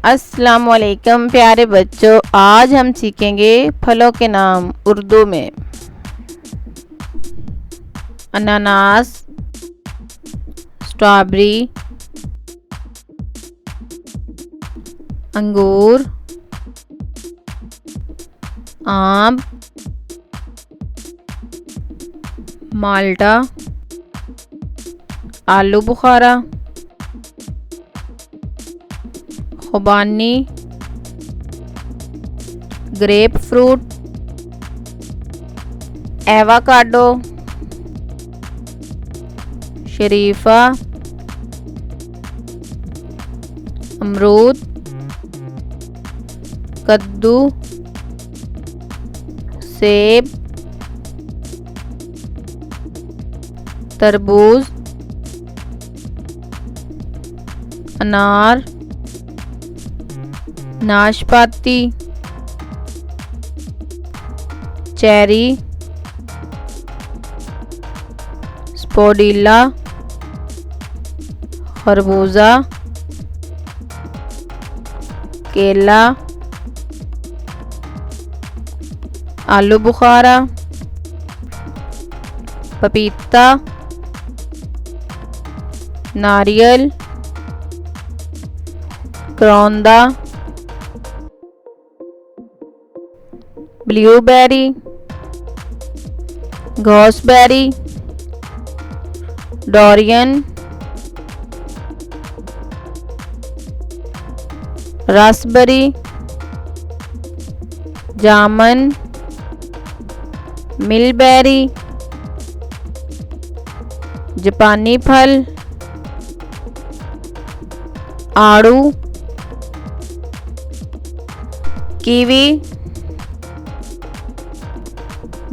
अस्सलाम वालेकुम प्यारे बच्चों, आज हम सीखेंगे फलों के नाम उर्दू में। अनानास, स्ट्रॉबेरी, अंगूर, आम, माल्टा, आलू बुखारा, खुबानी, ग्रेप फ्रूट, एवोकाडो, शरीफा, अमरूद, कद्दू, सेब, तरबूज, अनार, नाशपाती, चेरी, स्पोडिला, खरबूजा, केला, आलू बुखारा, पपीता, नारियल, करौंदा, ब्लूबेरी, घोसबेरी, डोरियन, रास्पबेरी, जामुन, मिलबेरी, जापानी फल, आड़ू, कीवी,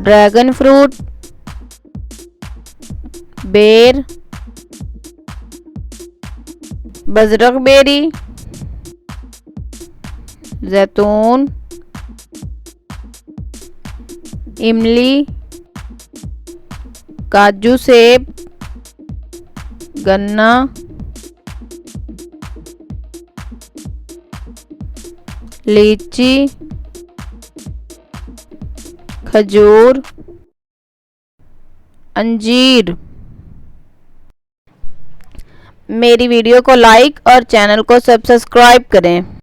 ड्रैगन फ्रूट, बेर, बजरक बेरी, जैतून, इमली, काजू, सेब, गन्ना, लीची, खजूर, अंजीर। मेरी वीडियो को लाइक और चैनल को सब्सक्राइब करें।